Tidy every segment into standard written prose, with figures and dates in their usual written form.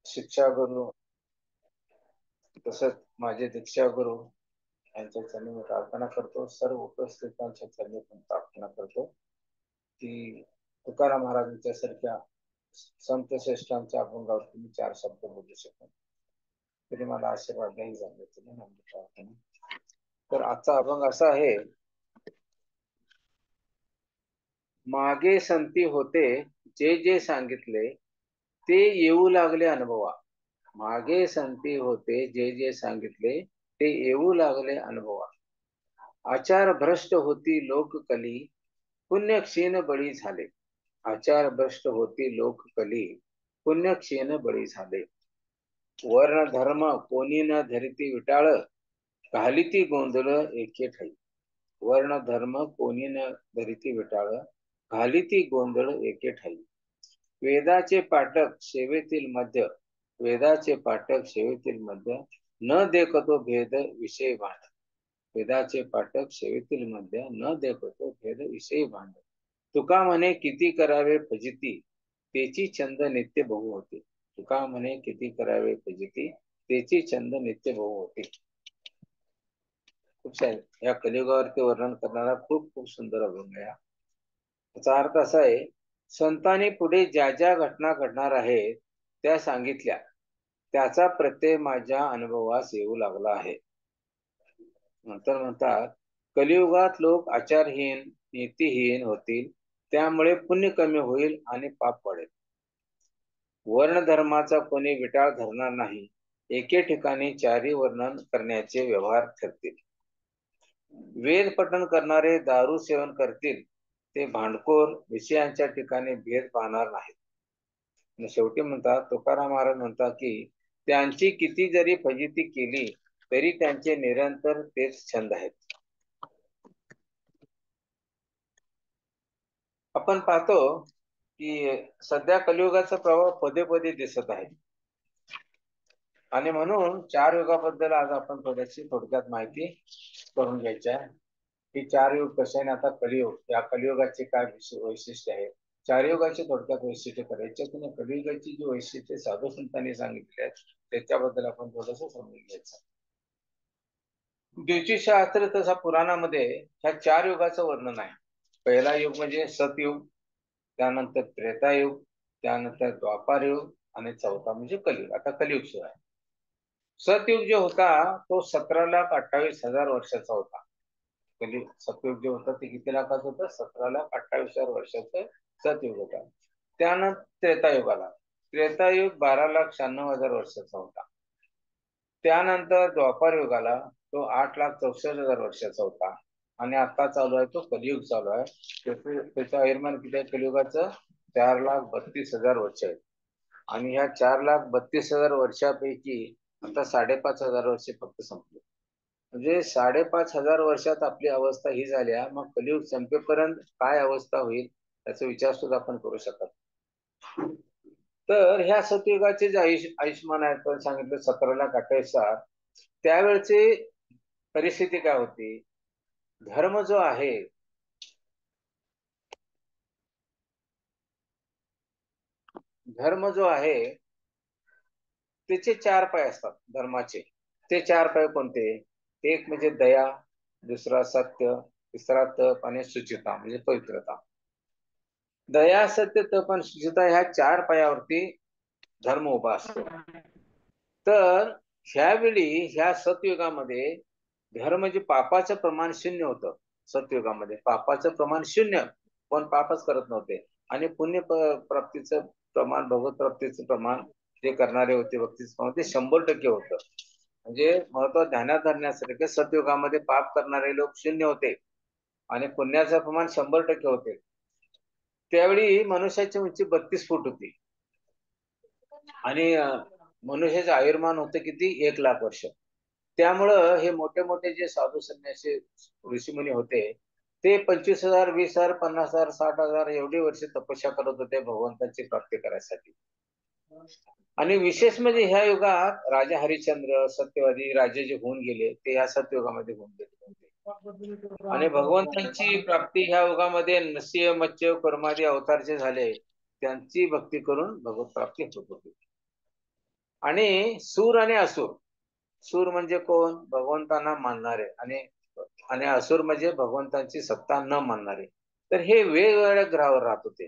शिक्षा गुरु तसंच माझे दीक्षा गुरु यांच्या चरणी मी प्रार्थना करतो. सर्व उपस्थितांच्या चरणी पण प्रार्थना करतो की तुकाराम महाराजांच्या सारख्या संत श्रेष्ठांच्या अभंगावर तुम्ही 4 शब्द बोलू शकता. तरी मला आशीर्वाद नाही झाले तुम्ही प्रार्थना. तर आजचा अभंग असा आहे. मागे संती होते जे जे सांगितले ते येऊ लागले अनुभवा. मागे संती होते जे जे सांगितले ते येऊ लागले अनुभवा. आचार भ्रष्ट होती लोककली पुण्य क्षीण बळी झाले. आचार भ्रष्ट होती लोककली पुण्य क्षीण बळी झाले. वर्ण धर्म कोणी न धरिती विटाळ घालिती गोंधळ एके ठाई. वर्ण धर्म कोणी न धरिती विटाळ घालिती गोंधळ एके ठाई. वेदाचे पाठक सेवेतील मध्य वेदाचे पाठक सेवेतील मध्य न देखतो भेद विषय भांड. वेदाचे पाठक सेवेतील मध्य न देखतो भेद विषय भांड. तुका म्हणे किती करावे फजिती तेची छंद नित्य बहु होते. तुका म्हणे किती करावे फजिती तेची छंद नित्य बहु होते. खूप छान. या कलियुगावरती वर्णन करणारा खूप खूप सुंदर अभंग आहे. त्याचा अर्थ असा आहे, संतांनी पुढे ज्या ज्या घटना घडणार आहेत त्या सांगितल्या, त्याचा प्रत्यय माझ्या अनुभवास येऊ लागला आहे. नंतर म्हणतात, कलियुगात लोक आचारहीन नीतिहीन होतील, त्यामुळे पुण्य कमी होईल आणि पाप वाढेल. वर्ण धर्माचा कोणी विटाळ धरणार नाही. एके ठिकाणी चारी वर्णन करण्याचे व्यवहार ठरतील. वेद पठण करणारे दारू सेवन करतील, ते भांडखोर विषयांच्या ठिकाणी भेद पाहणार नाहीत. शेवटी म्हणतात, तुकाराम महाराज म्हणतात की त्यांची किती जरी फजिती केली तरी त्यांचे निरंतर तेच छंद आहेत. आपण पाहतो की सध्या कलियुगाचा प्रभाव पदे पदे दिसत आहे आणि म्हणून 4 युगाबद्दल आज आपण थोडक्यात माहिती करून घ्यायची आहे. ही 4 युग कसे आहे आता कलियुग, या कलियुगाचे काय वैशिष्ट्य आहे, 4 युगाचे थोडक्यात वैशिष्ट्य करायचे. कलियुगाची जी वैशिष्ट्ये साधू संतांनी सांगितले आहेत त्याच्याबद्दल आपण थोडस समजून घ्यायचं. द्वितीयशास्त्र तसा पुराणामध्ये ह्या 4 युगाचं वर्णन आहे. पहिला युग म्हणजे सतयुग, त्यानंतर त्रेतायुग, त्यानंतर द्वापार युग आणि चौथा म्हणजे कलियुग. आता कलियुग सुरू आहे. सतयुग जो होता तो 17,28,000 वर्षाचा होता. कलियुग सतयुग जो होता ते किती लाखाचं होतं? 17,28,000 वर्षाचं सतयुग होता. त्यानंतर त्रेतायुग आला. त्रेतायुग 12,96,000 वर्षाचा होता. त्यानंतर द्वापार युग आला, तो 8,64,000 वर्षाचा होता आणि आता चालू आहे तो कलियुग चालू आहे. त्याचं आयुर्मान किती आहे कलियुगाचं? 4,32,000 वर्ष आहेत. आणि ह्या 4,32,000 वर्षापैकी आता 5,500 वर्षे फक्त संपले. म्हणजे 5,500 वर्षात आपली अवस्था ही झाल्या, मग कलियुग संपेपर्यंत काय अवस्था होईल याचा विचार सुद्धा आपण करू शकत. तर ह्या सतयुगाचे जे आयुष्यमान आहे पण सांगितलं 17,28,000, त्यावेळची परिस्थिती काय होती? धर्म जो आहे त्याचे 4 पाय असतात धर्माचे. ते 4 पाय कोणते? एक म्हणजे दया, दुसरा सत्य, तिसरा तप आणि शुचिता म्हणजे पवित्रता. दया, सत्य, तप आणि शुचिता ह्या 4 पायावरती धर्म उभा असतो. तर ह्यावेळी ह्या सतयुगामध्ये धर्म म्हणजे पापाचं प्रमाण 0 होतं. सतयुगामध्ये पापाचं प्रमाण 0, पण पापच करत नव्हते. आणि पुण्य प्राप्तीचं प्रमाण, भगवत प्राप्तीचं प्रमाण जे करणारे होते भक्तीचं प्रमाण ते 100% होतं. म्हणजे महत्व ध्यानात धरण्यासारखे सतयुगामध्ये पाप करणारे लोक 0 होते आणि पुण्याचं प्रमाण 100% होते. त्यावेळी मनुष्याची उंची 32 फूट होती आणि मनुष्याचे आयुर्मान होते किती? 1,00,000 वर्ष. त्यामुळं हे मोठे मोठे जे साधू संन्यासी ऋषीमुनी होते ते 25,000, 20,000, 50,000, 60,000 एवढी वर्ष तपस्या करत होते भगवंताची प्राप्ती करायसाठी. आणि विशेष म्हणजे ह्या युगात राजा हरिश्चंद्र सत्यवादी राजे जे होऊन गेले ते या सतयुगामध्ये होऊन गेले आणि भगवंतांची प्राप्ती ह्या युगामध्ये नृसिंह, मत्स्य, कर्मादी अवतार जे झाले त्यांची भक्ती करून भगवत प्राप्ती होत होती. आणि सूर आणि असुर. सूर म्हणजे कोण? भगवंतांना मानणारे, आणि आणि असुर म्हणजे भगवंतांची सत्ता न मानणारे. तर हे वेगवेगळ्या ग्रहावर राहत होते.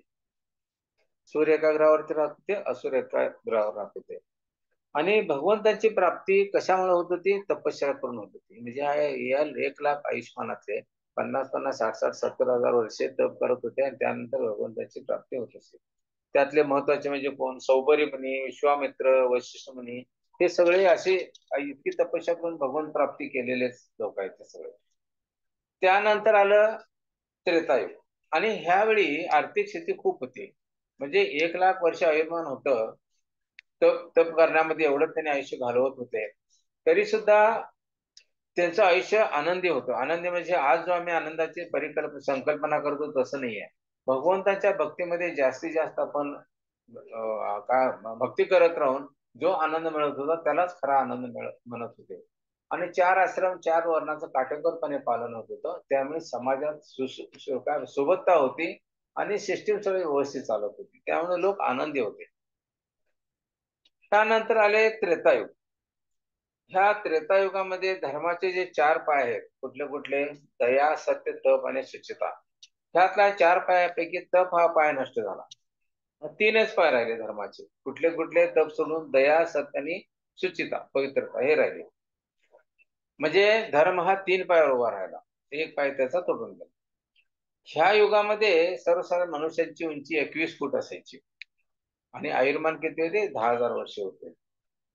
सूर्य एका ग्रहावरती राहत होते, असुर एका ग्रहावर राहत होते. आणि भगवंताची प्राप्ती कशामुळे होत होती? तपश्चर्या करून होत होती. म्हणजे या 1,00,000 आयुष्मानातले 50-50, 60-60, 70,000 वर्षे तप करत होते आणि त्यानंतर भगवंताची प्राप्ती होत असते. त्यातले महत्वाचे म्हणजे कोण? सौभरी मुनी, विश्वामित्र, वशिष्ठ मुनी, हे सगळे असे इतकी तपस्या करून भगवंत प्राप्ती केलेलेच लोक आहेत ते सगळे. त्यानंतर आलं त्रेतायुग. आणि ह्यावेळी आर्थिक स्थिती खूप होती. म्हणजे 1,00,000 वर्ष आयुर्मान होतं. तप तप करण्यामध्ये एवढं त्यांनी आयुष्य घालवत होते. तरी सुद्धा त्यांचं आयुष्य आनंदी होतं. आनंदी म्हणजे आज जो आम्ही आनंदाची संकल्पना करतो तसं नाहीये. भगवंताच्या भक्तीमध्ये जास्तीत जास्त आपण काय भक्ती करत राहून जो आनंद मिळत होता त्यालाच खरा आनंद म्हणत होते. आणि 4 आश्रम, 4 वर्णाचं काटेकोरपणे पालन होत होतं. त्यामुळे समाजात काय सुबत्ता होती आणि सिस्टीम सगळी व्यवस्थित चालत होती. त्यामुळे लोक आनंदी होते. त्यानंतर आले त्रेतायुग. ह्या त्रेतायुगामध्ये धर्माचे जे 4 पाय आहेत, कुठले कुठले? दया, सत्य, तप आणि शुचिता. ह्यातल्या 4 पायापैकी तप हा पाय नष्ट झाला. मग 3च पाय राहिले धर्माचे. कुठले कुठले? तप सोडून दया, सत्य आणि शुचिता, पवित्रता हे राहिले. म्हणजे धर्म हा 3 पायावर उभा राहिला. एक पाय त्याचा तुटून गेला. ह्या युगामध्ये सर्वसाधारण मनुष्यांची उंची 21 फूट असायची आणि आयुर्मान किती होते? 10,000 वर्ष होते.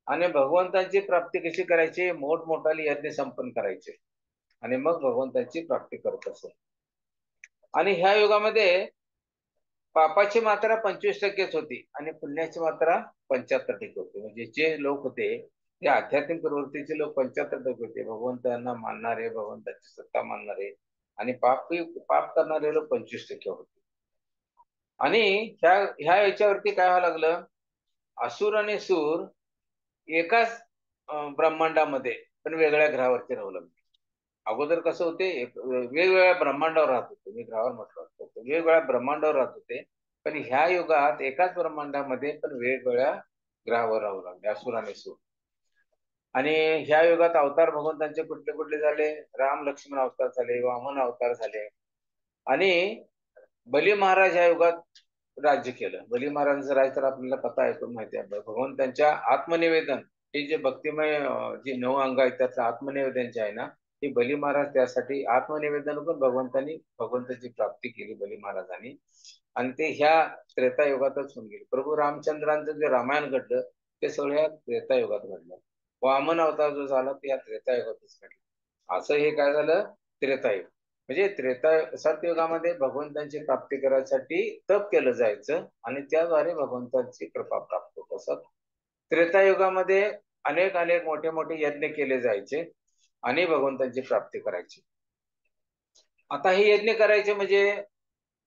आणि भगवंताची प्राप्ती कशी करायची? मोठमोठाले यज्ञ संपन्न करायचे आणि मग भगवंताची प्राप्ती करत असत. आणि ह्या युगामध्ये पापाची मात्रा 25%च होती आणि पुण्याची मात्रा 75% होती. म्हणजे जे लोक होते ते आध्यात्मिक प्रवृत्तीचे लोक 75% होते. भगवंतांना मानणारे, भगवंताची सत्ता मानणारे, आणि पाप करणारे लोक 25% होते. आणि ह्या ह्या याच्यावरती काय व्हायला लागलं? असुर आणि सूर एकाच ब्रह्मांडामध्ये पण वेगळ्या ग्रहावरती राहू लागले. अगोदर कसं होते? वेगवेगळ्या ब्रह्मांडावर राहत होते. मी ग्रहावर म्हटलं होतं. वेगवेगळ्या ब्रह्मांडावर राहत होते. पण ह्या युगात एकाच ब्रह्मांडामध्ये पण वेगवेगळ्या ग्रहावर राहू लागले असुर आणि सूर. आणि ह्या युगात अवतार भगवंतांचे कुठले कुठले झाले? राम लक्ष्मण अवतार झाले, वामन अवतार झाले. आणि बली महाराज ह्या युगात राज्य केलं. बली महाराजांचं राज्य तर आपल्याला कथा ऐकून माहिती आहे. भगवंतांच्या आत्मनिवेदन, हे जे भक्तिमय जी 9 अंग आहेत त्यातलं आत्मनिवेदन जे आहे ना, हे बली महाराज त्यासाठी आत्मनिवेदन करून भगवंताची प्राप्ती केली बली महाराजांनी. आणि ते ह्या त्रेतायुगातच होऊन गेले. प्रभू रामचंद्रांचं जे रामायण घडलं ते सगळं ह्या त्रेतायुगात घडलं. वामन अवतार जो झाला ते या त्रेतायुगातच घडला. असं हे काय झालं? त्रेतायुग. म्हणजे सत्ययुगामध्ये भगवंतांची प्राप्ती करायसाठी तप केलं जायचं आणि त्याद्वारे भगवंतांची कृपा प्राप्त होत असत. त्रेतायुगामध्ये अनेक अनेक मोठे मोठे यज्ञ केले जायचे आणि भगवंतांची प्राप्ती करायची. आता हे यज्ञ करायचे म्हणजे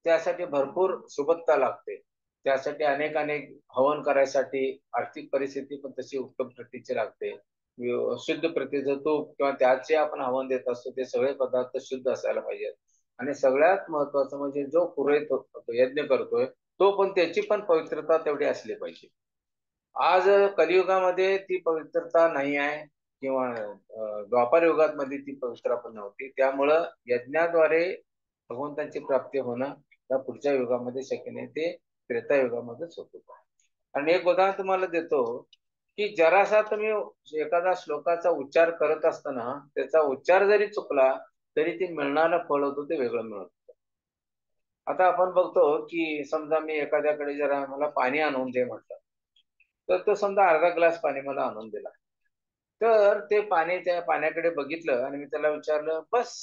त्यासाठी भरपूर सुबत्ता लागते. त्यासाठी अनेक अनेक हवन करायसाठी आर्थिक परिस्थिती पण तशी उत्तम प्रतीची लागते. शुद्ध प्रतीचं तूप किंवा त्यात जे आपण हवन देत असतो ते सगळे पदार्थ शुद्ध असायला पाहिजेत. आणि सगळ्यात महत्वाचं म्हणजे जो पुरोहित यज्ञ करतोय तो पण, त्याची पण पवित्रता तेवढी असली पाहिजे. आज कलियुगामध्ये ती पवित्रता नाही आहे, किंवा द्वापार युगामध्ये ती पवित्रता पण नव्हती. त्यामुळं यज्ञाद्वारे भगवंताची प्राप्ती होणं त्या पुढच्या युगामध्ये शक्य नाही. ते त्रेतायुगामध्येच होत होतं. आणि एक उदाहरण तुम्हाला देतो की जरासा तुम्ही एखादा श्लोकाचा उच्चार करत असताना त्याचा उच्चार जरी चुकला तरी ते मिळणारं फळ होतं ते वेगळं मिळत होतं. आता आपण बघतो की समजा मी एखाद्याकडे जरा मला पाणी आणून दे म्हटलं, तर तो समजा अर्धा ग्लास पाणी मला आणून दिला. तर ते पाणी, त्या पाण्याकडे बघितलं आणि मी त्याला विचारलं बस,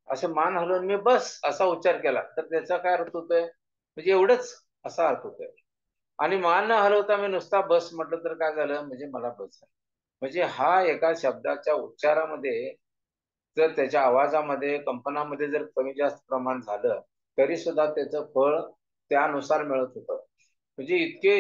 असं मान हलवून मी बस असा उच्चार केला, तर त्याचा काय अर्थ होतोय? म्हणजे एवढंच असा अर्थ होतोय. आणि मान न हलवता मी नुसता बस म्हटलं तर काय झालं? म्हणजे मला बस झालं. म्हणजे हा एका शब्दाच्या उच्चारामध्ये जर त्याच्या आवाजामध्ये कंपनामध्ये जर कमी जास्त प्रमाण झालं तरी सुद्धा त्याचं फळ त्यानुसार मिळत होतं. म्हणजे इतके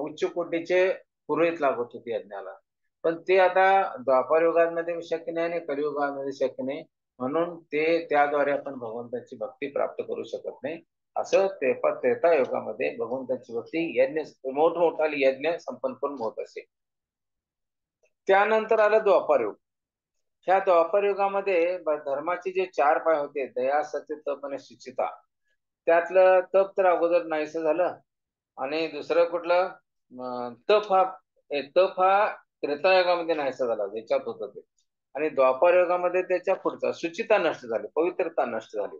उच्च कोटीचे पुरोहित लागत होते यज्ञाला. पण ते आता द्वापार युगामध्ये शक्य नाही आणि कलियुगामध्ये शक्य नाही. म्हणून ते त्याद्वारे आपण भगवंताची भक्ती प्राप्त करू शकत नाही. असं त्रेतायुगामध्ये भगवंताची भक्ती यज्ञ मोठमोठा यज्ञ संपन्न करून होत असे. त्यानंतर आलं द्वापार युग. ह्या द्वापार युगामध्ये धर्माचे जे 4 पाय होते, दया, सत्य, तप आणि शुचिता, त्यातलं तप तर अगोदर नाहीसं झालं. आणि दुसरं कुठलं तप हा त्रेतायुगामध्ये नाहीसा झाला, ज्याच्यात होतं ते. आणि द्वापार युगामध्ये त्याच्या पुढचा शुचिता नष्ट झाली, पवित्रता नष्ट झाली.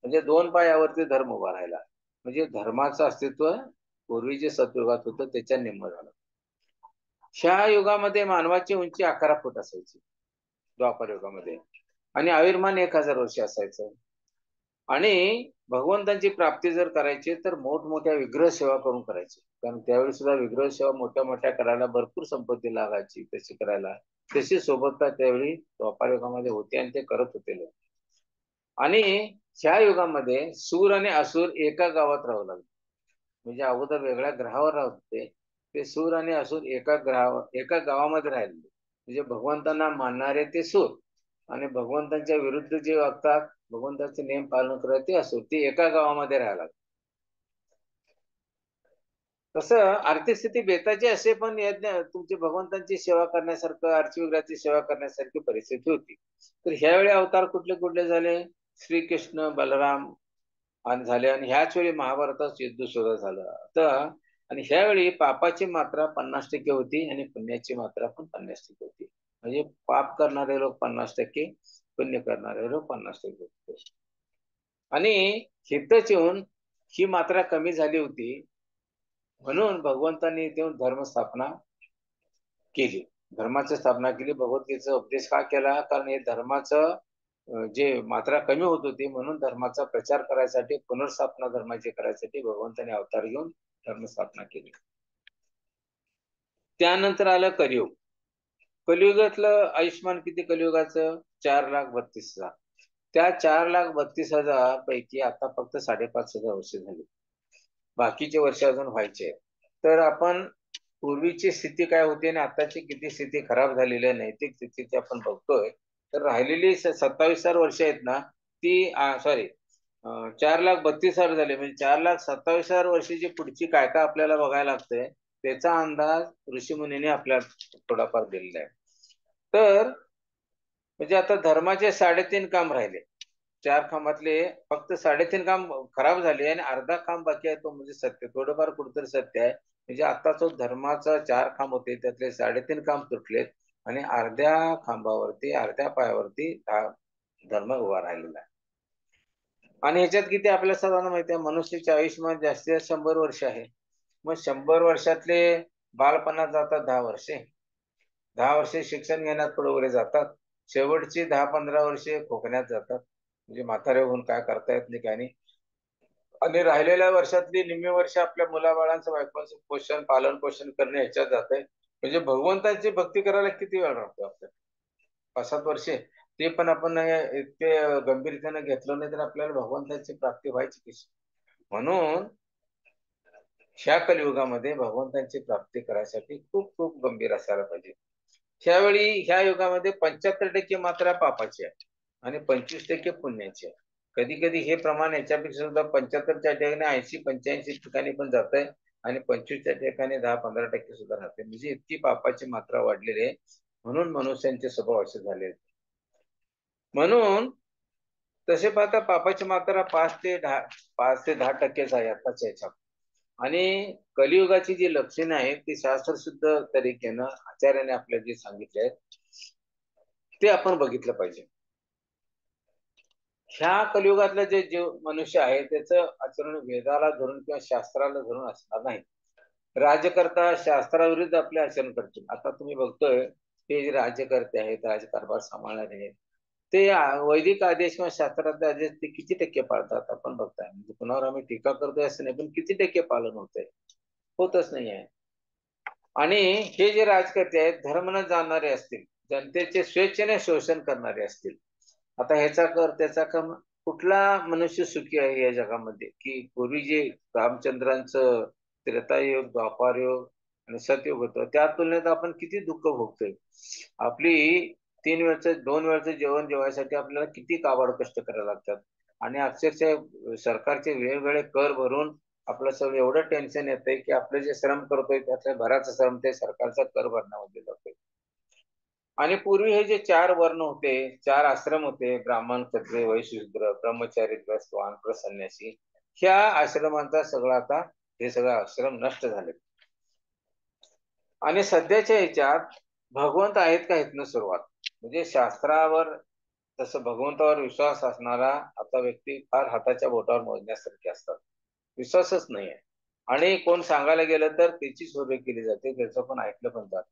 म्हणजे 2 पायावरती धर्म उभा राहिला. म्हणजे धर्माचं अस्तित्व पूर्वी जे सतयुगात होतं त्याच्या निम्म झालं. ह्या युगामध्ये मानवाची उंची 11 फूट असायची द्वापार युगामध्ये, आणि आयुर्मान 1000 वर्ष असायचं. आणि भगवंतांची प्राप्ती जर करायची तर मोठमोठ्या विग्रह सेवा करून करायची, कारण त्यावेळी सुद्धा विग्रह सेवा मोठ्या मोठ्या करायला भरपूर संपत्ती लागायची तशी करायला. तशी सोबतता त्यावेळी द्वापार युगामध्ये होती आणि ते करत होते लोक. आणि ह्या युगामध्ये सूर आणि असुर एका गावात राहू लागले. म्हणजे अगोदर वेगळ्या ग्रहावर राहत होते, ते सूर आणि असुर एका गावामध्ये राहिले. म्हणजे भगवंतांना मानणारे ते सूर आणि भगवंतांच्या विरुद्ध जे वागतात, भगवंताचे नियम पालन करत ते असुर, ते एका गावामध्ये राहायला. तसं आर्थिक स्थिती बेताची असे पण यज्ञ तुमची भगवंतांची सेवा करण्यासारखं, अर्चविग्रहाची सेवा करण्यासारखी परिस्थिती होती. तर ह्यावेळी अवतार कुठले कुठले झाले? श्रीकृष्ण, बलराम आणि झाले, आणि ह्याच वेळी महाभारतात युद्ध सुरू झालं. तर आणि ह्यावेळी पापाची मात्रा 50% होती आणि पुण्याची मात्रा पण 50% होती. म्हणजे पाप करणारे लोक 50%, पुण्य करणारे लोक 50% होते. आणि हितच येऊन ही मात्रा कमी झाली होती, म्हणून भगवंतांनी इथे येऊन धर्मस्थापना केली. धर्माची स्थापना केली. भगवद्गीतेचा उपदेश का केला? कारण हे धर्माचं जे मात्रा कमी होत होती, म्हणून धर्माचा प्रचार करायसाठी, पुनर्स्थापना धर्माची करायसाठी भगवंतांनी अवतार घेऊन धर्मस्थापना केली. त्यानंतर आलं कलियुग. कलियुगातलं आयुष्यमान किती कलियुगाचं? 4,32,000. त्या 4,32,000 पैकी आता फक्त 5,500 वर्ष झाली. बाकीचे वर्ष अजून व्हायचे. तर आपण पूर्वीची स्थिती काय होती आणि आताची किती स्थिती खराब झालेली आहे, नैतिक स्थितीची आपण बघतोय. तर राहिलेली 27,000 वर्ष आहेत ना, ती 4,32,000 झाले. म्हणजे 4,27,000 वर्षाची पुढची काय काय आपल्याला बघायला लागतंय, त्याचा अंदाज ऋषीमुनींनी आपल्याला थोडाफार दिलेला आहे. तर म्हणजे आता धर्माचे 3.5 काम राहिले. 4 खांबातले फक्त 3.5 काम खराब झाले आणि अर्धा खांब बाकी आहे, तो म्हणजे सत्य. थोडंफार कुठेतरी सत्य आहे. म्हणजे आता जो धर्माचा 4 खांब होते त्यातले 3.5 काम तुटलेत आणि अर्ध्या खांबावरती, अर्ध्या पायावरती धर्म उभा राहिलेला आहे. आणि ह्याच्यात किती आपल्याला सर्वांना माहिती आहे, मनुष्याचे आयुष्यमान जास्तीत जास्त 100 वर्ष आहे. मग 100 वर्षातले बालपणात जातात 10 वर्षे, 10 वर्षे शिक्षण घेण्यात पुढे जातात, शेवटची 10-15 वर्षे खोकण्यात जातात, म्हणजे म्हातारे होऊन काय करता येत नाही, काय नाही. आणि राहिलेल्या वर्षातली निम्मी वर्ष आपल्या मुलाबाळांचं, बायकोचं पोषण, पालन पोषण करणे ह्याच्यात जाते. म्हणजे भगवंताची भक्ती करायला किती वेळ लागतो आपल्याला? 5-7 वर्षे. ते पण आपण इतके गंभीरतेने घेतलं नाही तर आपल्याला भगवंताची प्राप्ती व्हायची कशी? म्हणून ह्या कलियुगामध्ये भगवंतांची प्राप्ती करायसाठी खूप खूप गंभीर असायला पाहिजे. त्यावेळी ह्या युगामध्ये 75% मात्रा पापाची आहे आणि 25% पुण्याची आहे. कधी कधी हे प्रमाण याच्यापेक्षा सुद्धा 75च्या ठिकाणी 80-85 ठिकाणी पण जात आहे आणि 25च्या ठिकाणी 10-15% सुद्धा राहते. म्हणजे इतकी पापाची मात्रा वाढलेली आहे, म्हणून मनुष्यांचे स्वभाव असे झाले. म्हणून तसे पाहता पापाची मात्रा 5 ते 10% आहे आताच्या याच्यात. आणि कलियुगाची जी लक्षणे आहेत ती शास्त्रशुद्ध तरीकेनं आचार्याने आपल्याला जे सांगितले आहेत ते आपण बघितलं पाहिजे. ह्या कलियुगातलं जे जीव मनुष्य आहे त्याचं आचरण वेदाला धरून किंवा शास्त्राला धरून असणार नाही. राज्यकर्ता शास्त्राविरुद्ध आपले आचरण करतील. आता तुम्ही बघतोय हे जे राज्यकर्ते आहेत, राजकारभार सांभाळणारे आहेत, ते वैदिक आदेश किंवा शास्त्राचे आदेश ते किती टक्के पाळतात आपण बघताय. म्हणजे कुणावर आम्ही टीका करतोय असं नाही, पण किती टक्के पालन होतंय? होतच नाही आहे. आणि हे जे राजकर्ते आहेत धर्म न जाणणारे असतील, जनतेचे स्वेच्छेने शोषण करणारे असतील, आता ह्याचा कर त्याचा कर, कुठला मनुष्य सुखी आहे या जगामध्ये? की पूर्वी जे रामचंद्रांचं त्रेतायुग, द्वापारयुग आणि सतयुग होतं त्या तुलनेत आपण किती दुःख भोगतोय. आपली 3 वेळचं 2 वेळचं जेवण जेवायसाठी आपल्याला किती काबाड कष्ट करायला लागतात. आणि अक्षरशः सरकारचे वेगवेगळे कर भरून आपलं सगळं एवढं टेन्शन येतंय की आपलं जे श्रम करतोय त्यातल्या बराच श्रम ते सरकारचा कर भरण्यामध्ये जातोय. आणि पूर्वी हे जे 4 वर्ण होते, 4 आश्रम होते, ब्राह्मण, क्षत्रिय, वैश्य, शूद्र, ब्रह्मचारी, गृहस्थ, वानप्रस्थ, संन्यासी. ह्या आश्रमांचा सगळा आता हे सगळे आश्रम नष्ट झाले. आणि सध्याच्या ह्याच्यात भगवंत आहेत का इथनं सुरुवात. म्हणजे शास्त्रावर तसं भगवंतावर विश्वास असणारा आता व्यक्ती फार हाताच्या बोटावर मोजण्यासारखे असतात. विश्वासच नाहीये. आणि कोण सांगायला गेलं तर त्याची चोरी केली जाते, त्याचं पण ऐकलं पण जात.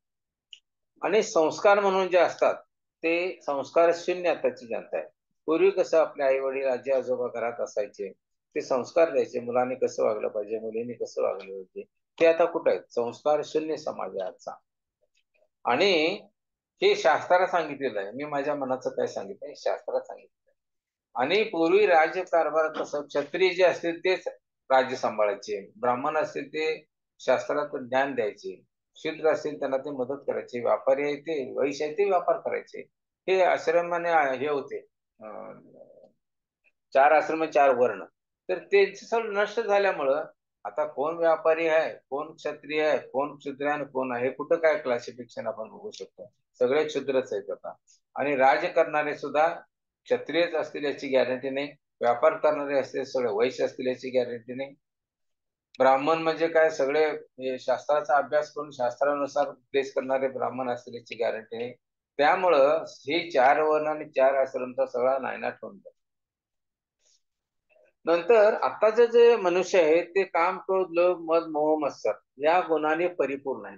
आणि संस्कार म्हणून जे असतात, ते संस्कार शून्य आताची जनता आहे. पूर्वी कसं आपले आई-वडील, आजी-आजोबा घरात असायचे. ते संस्कार द्यायचे, मुलांनी कसं वागलं पाहिजे, मुलींनी कसं वागलं पाहिजे. ते आता कुठे आहेत? संस्कार शून्य समाज आहे आजचा. आणि हे शास्त्राला सांगितलेलं आहे. मी माझ्या मनाचं काय सांगितलंय, शास्त्रात सांगितलं. आणि पूर्वी राज्यकारभार कसं क्षत्रिय जे असतील तेच राज्य सांभाळायचे. ब्राह्मण असतील ते शास्त्राचं ज्ञान द्यायचे. शूद्र असतील त्यांना ते मदत करायचे. व्यापारी आहे ते, वैश्य आहे ते व्यापार करायचे. हे आश्रमाने हे होते. 4 आश्रम 4 वर्ण. तर ते सगळं नष्ट झाल्यामुळं आता कोण व्यापारी आहे, कोण क्षत्रिय आहे, कोण शूद्र आहे आणि कोण आहे, कुठं काय क्लासिफिकेशन आपण बघू शकतो. सगळे शूद्रच आहेत आता. आणि राज्य करणारे सुद्धा क्षत्रियच असतील याची गॅरंटी नाही. व्यापार करणारे असतील सगळे वैश्य असतील याची गॅरंटी नाही. ब्राह्मण म्हणजे काय सगळे हे शास्त्राचा अभ्यास करून शास्त्रानुसार उपदेश करणारे ब्राह्मण असतील याची गॅरंटी नाही. त्यामुळं हे 4 वर्ण आणि 4 आश्रमचा सगळा नायनाट होऊन जातो. नंतर आताचे जे मनुष्य आहेत ते काम, क्रोध, लोभ, मद, मोह, मत्सर या गुणाने परिपूर्ण आहे.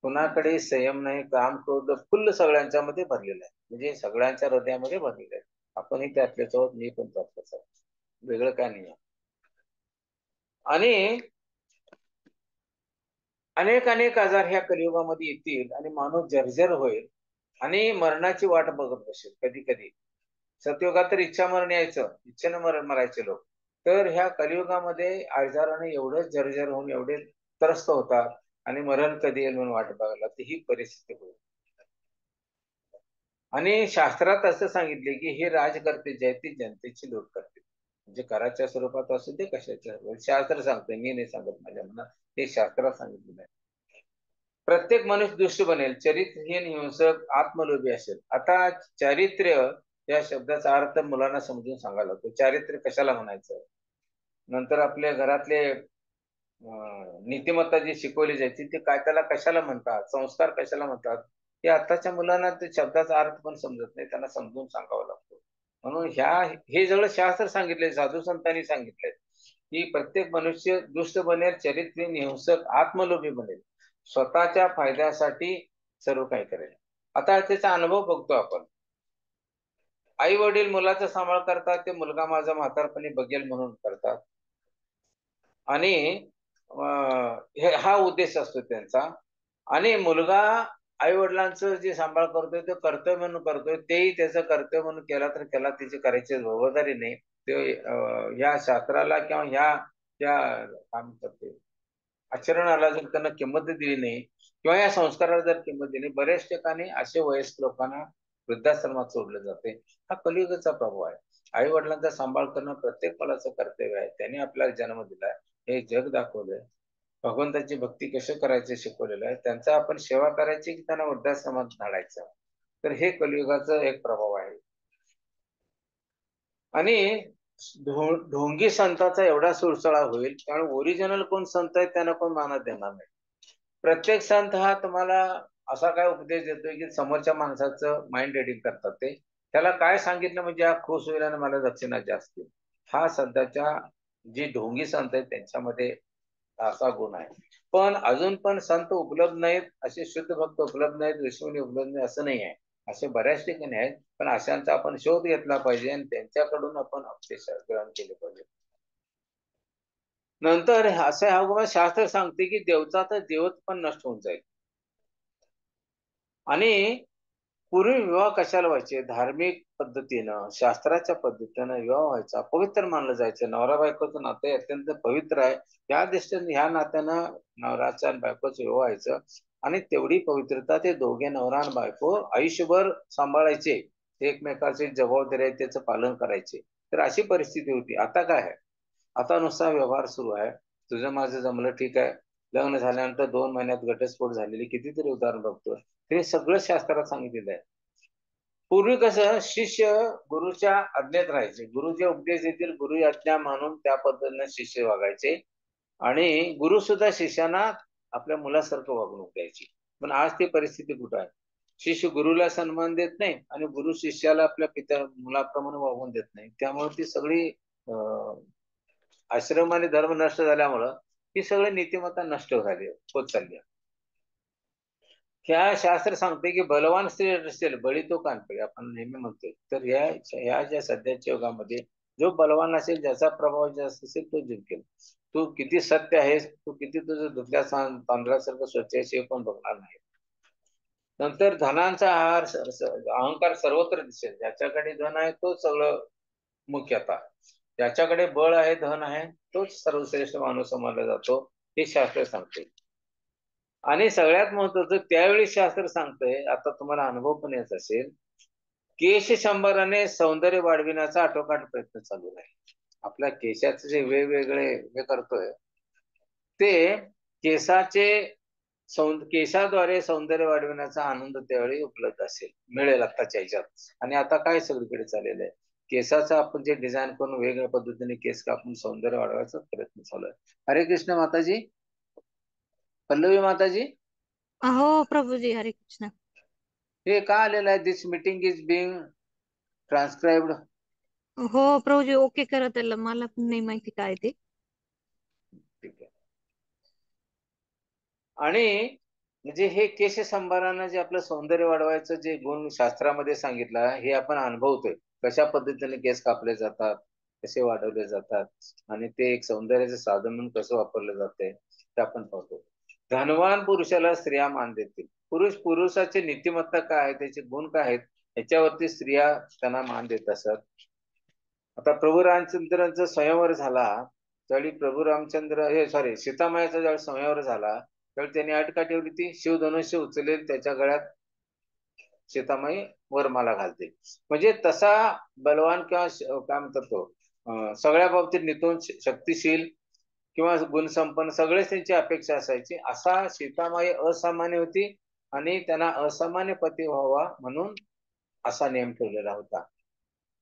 कुणाकडे संयम नाही, काम, क्रोध, फुल्ल सगळ्यांच्यामध्ये भरलेलं आहे. म्हणजे सगळ्यांच्या हृदयामध्ये भरलेलं आहे. आपणही त्यातलेच आहोत, मी पण त्यातलेच आहे. वेगळं काय नाही. आणि अनेक अनेक आजार ह्या कलियुगामध्ये येतील आणि माणूस जर्जर होईल आणि मरणाची वाट बघत बसेल कधी कधी. सतयुगात तर इच्छा मरण यायचं, इच्छेनं मरायचे लोक. तर ह्या कलियुगामध्ये आजाराने एवढं जर्जर होऊन एवढे त्रस्त होतात आणि मरण कधी येईल म्हणून वाट बघायला लागते, ही परिस्थिती होईल. आणि शास्त्रात असं सांगितले की हे राजकर्ते जे आहेत ते जनतेची लूट करतील. म्हणजे कराच्या स्वरूपात असू दे कशाच्या, शास्त्र सांगतंय, मी नाही सांगत माझ्या मनात. हे शास्त्रात सांगितलेलं आहे. प्रत्येक मनुष्य दुष्ट बनेल, चरित्रहीन, हिंसक, आत्मलोभी असेल. आता चारित्र्य या शब्दाचा अर्थ मुलांना समजून सांगायला लागतो. चारित्र्य कशाला म्हणायचं. नंतर आपल्या घरातले नीतिमत्ता जी शिकवली जायची ते काय, त्याला कशाला म्हणतात, संस्कार कशाला म्हणतात, हे आताच्या मुलांना ते शब्दाचा अर्थ पण समजत नाही. त्यांना समजून सांगावं लागतो. म्हणून हे सगळं शास्त्र सांगितलंय, साधू संतांनी सांगितलंय की प्रत्येक मनुष्य दुष्ट बनेल, चरित्रहीन, हिंसक, आत्मलोभी बनेल, स्वतःच्या फायद्यासाठी सर्व काही करेल. आता त्याचा अनुभव बघतो आपण. आई वडील मुलाचा सांभाळ करतात, ते मुलगा माझा म्हातारपणी बघेल म्हणून करतात. आणि हा उद्देश असतो त्यांचा. आणि मुलगा आई वडिलांचं जे सांभाळ करतोय ते कर्तव्य म्हणून करतोय. तेही त्याचं कर्तव्य म्हणून केला तर केला, त्याची करायची जबाबदारी नाही. ते या शास्त्राला किंवा ह्या त्या काय म्हणतात ते आचरणाला जर त्यांना किंमत दिली नाही किंवा या संस्काराला जर किंमत दिली, बऱ्याच ठिकाणी असे वयस्क लोकांना वृद्धाश्रमात सोडले जाते. हा कलियुगाचा प्रभाव आहे. आई वडिलांचा सांभाळ करणं प्रत्येक मुलाचं कर्तव्य आहे. त्यांनी आपल्याला जन्म दिलाय, हे जग दाखवलंय. भगवंताची भक्ती कशी करायची शिकवलेलं आहे. त्यांचा आपण सेवा करायची की त्यांना वृद्धाश्रमात धाडायचं. तर हे कलियुगाचा एक प्रभाव आहे. आणि ढोंगी संतांचा एवढा सुळसुळा होईल, त्यामुळे ओरिजिनल कोण संत आहे त्यांना कोण मानत देणार नाही. प्रत्येक संत हा तुम्हाला असा काय उपदेश देतोय की समोरच्या माणसाचं माइंड रिडिंग करतात ते. त्याला काय सांगितलं म्हणजे हा खुश होईल आणि मला दक्षिणा जास्त देईल. हा सध्याच्या जी ढोंगी संत आहेत त्यांच्यामध्ये असा गुण आहे. पण अजून पण संत उपलब्ध नाहीत, असे शुद्ध भक्त उपलब्ध नाहीत, ऋषीमुनी उपलब्ध नाही असं नाही आहे. असे बऱ्याच ठिकाणी आहेत. पण अशांचा आपण शोध घेतला पाहिजे आणि त्यांच्याकडून आपण उपदेश ग्रहण केले पाहिजे. नंतर असं ह्या शास्त्र सांगते की देवचा तर देवच पण नष्ट होऊन जाईल. आणि पूर्वी विवाह कशाला व्हायचे, धार्मिक पद्धतीनं, शास्त्राच्या पद्धतीनं विवाह व्हायचा, पवित्र मानलं जायचं. नवरा बायकोचं नातं अत्यंत पवित्र आहे. त्या दृष्टीने ह्या नात्यानं नवऱ्याचा आणि बायकोचं विवाह व्हायचं. आणि तेवढी पवित्रता ते दोघे नवरा आणि बायको आयुष्यभर सांभाळायचे. एकमेकाची जबाबदारी आहे त्याचं पालन करायचे. तर अशी परिस्थिती होती. आता काय आहे, आता नुसता व्यवहार सुरू आहे. तुझं माझं जमलं ठीक आहे. लग्न झाल्यानंतर 2 महिन्यात घटस्फोट झालेली कितीतरी उदाहरण बघतोय. हे सगळं शास्त्रात सांगितलेलं आहे. पूर्वी कसं शिष्य गुरुच्या आज्ञेत राहायचे. गुरु जे उपदेश देतील गुरु आज्ञा मानून त्या पद्धतीने शिष्य वागायचे आणि गुरु सुद्धा शिष्यांना आपल्या मुलासारखं वागणूक द्यायची. पण आज ती परिस्थिती कुठं आहे? शिष्य गुरुला सन्मान देत नाही आणि गुरु शिष्याला आपल्या पित्या मुलाप्रमाणे वागवून देत नाही. त्यामुळे ती सगळी आश्रम आणि धर्म नष्ट झाल्यामुळं ही सगळी नीतिमत्ता नष्ट झाली होत चालली आहे. ह्या शास्त्र सांगते की बलवान स्त्री असेल बळी तो कानपे, आपण नेहमी म्हणतोय. तर ह्या ज्या सध्याच्या युगामध्ये जो बलवान असेल, ज्याचा प्रभाव जास्त असेल, तो जिंकेल. तू किती सत्य आहेस, तू किती तुझं धुतल्या तांदळासारखं स्वच्छ आहेस हे पण बघणार नाही. नंतर धनांचा आहार अहंकार सर्वत्र दिसेल. ज्याच्याकडे धन आहे तो सगळं मुख्यतः, ज्याच्याकडे बळ आहे धन आहे तोच सर्वश्रेष्ठ माणूस समजला जातो, हे शास्त्र सांगते. आणि सगळ्यात महत्वाचं त्यावेळी शास्त्र सांगतंय, आता तुम्हाला अनुभव पण येत असेल, केश शंभराने सौंदर्य वाढविण्याचा आटोकाट प्रयत्न चालू आहे. आपल्या केशाचे जे वेगवेगळे हे करतोय ते केसाचे केशाद्वारे सौंदर्य वाढविण्याचा आनंद त्यावेळी उपलब्ध असेल, मिळेल आत्ताच्या ह्याच्यात. आणि आता काय सगळीकडे चाललेलं आहे, केसाचं आपण जे डिझाईन करून वेगवेगळ्या पद्धतीने केस कापून सौंदर्य वाढवायचा प्रयत्न चालू आहे. हरे कृष्ण माताजी, पल्लवी माताजी. हो प्रभूजी, हरे कृष्ण. हे का आलेलं आहे, दिस मीटिंग इज बिंग ट्रान्सक्राइब्ड. हो प्रभूजी, ओके करा त्याला, मला पण नाही माहिती काय ते. ठीक आहे. आणि म्हणजे हे केश संभारानं जे आपलं सौंदर्य वाढवायचं जे गुण शास्त्रामध्ये सांगितलं, हे आपण अनुभवतोय. कशा पद्धतीने केस कापले जातात, कसे वाढवले जातात आणि ते एक सौंदर्याचं साधन म्हणून कसं वापरलं जाते ते आपण पाहतो. धनवान पुरुषाला स्त्रिया मान देतील. पुरुषाची नीतिमत्ता काय आहे, त्याचे गुण काय आहेत, ह्याच्यावरती स्त्रिया त्यांना मान देत असत. आता प्रभू रामचंद्रांचा स्वयंवर झाला त्यावेळी प्रभू रामचंद्र हे सॉरी सीतामायाचा ज्यावेळी स्वयंवर झाला त्यावेळी त्यांनी अट का ठेवली, ती शिवधनुष्य उचलेल त्याच्या गळ्यात सीतामाई वरमाला घालते. म्हणजे तसा बलवान किंवा काय म्हणतात तो सगळ्या बाबतीत नितून शक्तिशील किंवा गुणसंपन्न सगळेच त्यांची अपेक्षा असायची. असा सीतामाई असामान्य होती आणि त्यांना असामान्य पती व्हावा म्हणून असा नियम ठेवलेला होता.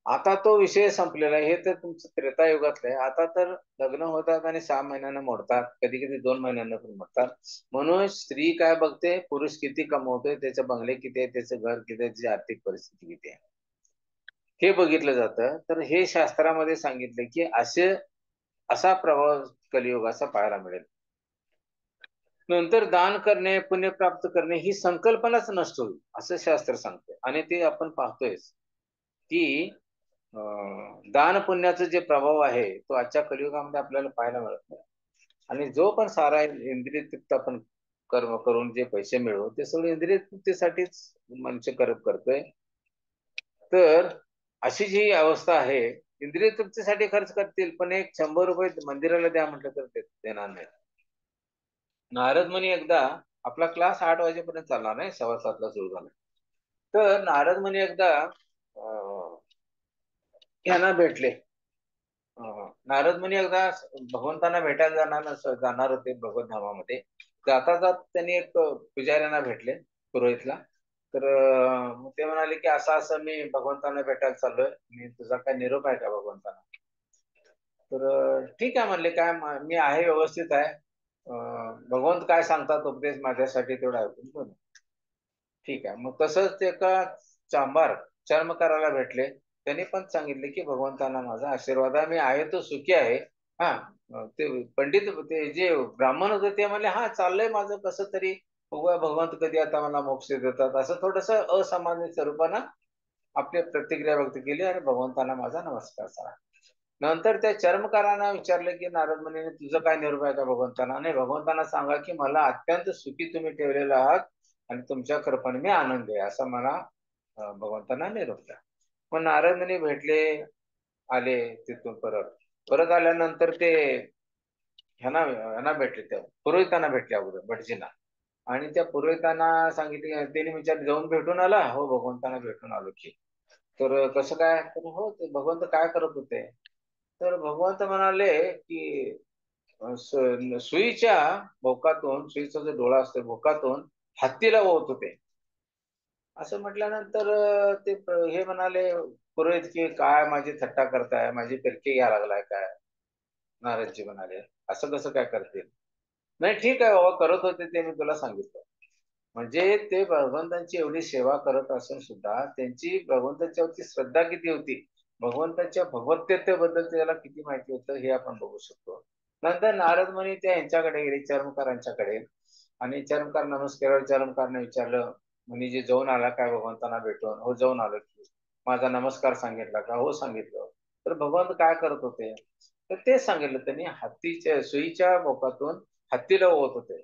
आता तो विषय संपलेला आहे. हे तर तुमचं त्रेतायुगातलं आहे. आता तर लग्न होतात आणि 6 महिन्यानं मोडतात, कधी कधी 2 महिन्यानं पण मोडतात. म्हणून स्त्री काय बघते, पुरुष किती कमवतोय, त्याचे बंगले किती आहे, त्याचं घर किती आहे, त्याची आर्थिक परिस्थिती किती आहे, हे बघितलं जातं. तर हे शास्त्रामध्ये सांगितलं की असा प्रभाव कलियुगाचा पाहायला मिळेल. नंतर दान करणे, पुण्य प्राप्त करणे ही संकल्पनाच नष्ट होईल असं शास्त्र सांगते. आणि ते आपण पाहतोय की दान पुण्याचा जे प्रभाव आहे तो आजच्या कलियुगामध्ये आपल्याला पाहायला मिळत नाही. आणि जो पण सारा इंद्रिय तृप्त आपण कर्म करून जे पैसे मिळवू ते सगळे इंद्रिय तृप्तीसाठीच मनुष्य करतोय. तर अशी जी अवस्था आहे, इंद्रिय तृप्तीसाठी खर्च करतील पण एक 100 रुपये मंदिराला द्या म्हटलं तर ते देणार नाही. नारद मुनी एकदा, आपला क्लास 8 वाजेपर्यंत चालणार नाही, 7:15 सुरू झाला. तर नारद मुनी एकदा यांना भेटले. नारद मुनी एकदा भगवंतांना भेटायला जाणार होते भगवत धामामध्ये. जाता जात त्यांनी एक पुजाऱ्यांना भेटले, पुरोहितला. तर ते म्हणाले की असं असं मी भगवंतांना भेटायला चाललोय, मी तुझा काय निरोप आहे का भगवंतांना. तर ठीक आहे म्हणले, काय मी आहे, व्यवस्थित आहे, भगवंत काय सांगतात उपदेश माझ्यासाठी तेवढा ऐकून. ठीक आहे. मग तसंच ते एका चांभार चर्मकाराला भेटले. त्यांनी पण सांगितले की भगवंतांना माझा आशीर्वाद आहे, मी आहे तो सुखी आहे. हा, ते पंडित ते जे ब्राह्मण होते ते म्हणले, हा चाललंय माझं कसं तरी, बघूया भगवंत कधी आता मला मोक्ष देतात, असं थोडस असामान्य स्वरूपानं आपली प्रतिक्रिया व्यक्त केली आणि भगवंतांना माझा नमस्कार झाला. नंतर त्या चर्मकारांना विचारलं की नारद मुनीने तुझं काय निरोप आहे का भगवंतांना. नाही, भगवंतांना सांगा की मला अत्यंत सुखी तुम्ही ठेवलेला आहात आणि तुमच्या कृपेने मी आनंदी आहे, असं मला भगवंतांना निरोप द्या. मग नारद मुनी भेटले, आले तिथून परत परत आल्यानंतर ते ह्यांना भेटले, त्या पुरोहितांना भेटले अगोदर भटजींना. आणि त्या पुरोहितांना सांगितले, त्यांनी विचारले जाऊन भेटून आला, हो भगवंतांना भेटून आलो की. तर कसं काय, तर हो ते भगवंत काय करत होते, तर भगवंत म्हणाले की सुईच्या भोकातून, सुईचा जो डोळा असतो भोकातून हत्तीला ओवत होते. असं म्हटल्यानंतर हे म्हणाले पुरोहित की काय माझी थट्टा करताय, माझी फिरकी घ्या लागलाय काय. नारदजी म्हणाले असं कसं काय करतील. नाही ठीक आहे बाबा, करत होते ते मी तुला सांगितलं. म्हणजे ते भगवंतांची एवढी सेवा करत असून सुद्धा त्यांची भगवंताच्यावरती श्रद्धा किती होती, भगवंताच्या भगवत्तेबद्दल त्याला किती माहिती होतं हे आपण बघू शकतो. नंतर नारद मुनी त्या यांच्याकडे गेले, चर्मकारांच्याकडे. आणि चर्मकार नमस्कार, चर्मकारने विचारलं मुनी जे जाऊन आला काय भगवंतांना भेटून, हो जाऊन आलो की. माझा नमस्कार सांगितला का, हो सांगितलं. तर भगवंत काय करत होते, तर तेच सांगितलं त्यांनी, हत्तीच्या सुईच्या भोकातून हत्तीला ओवत होते.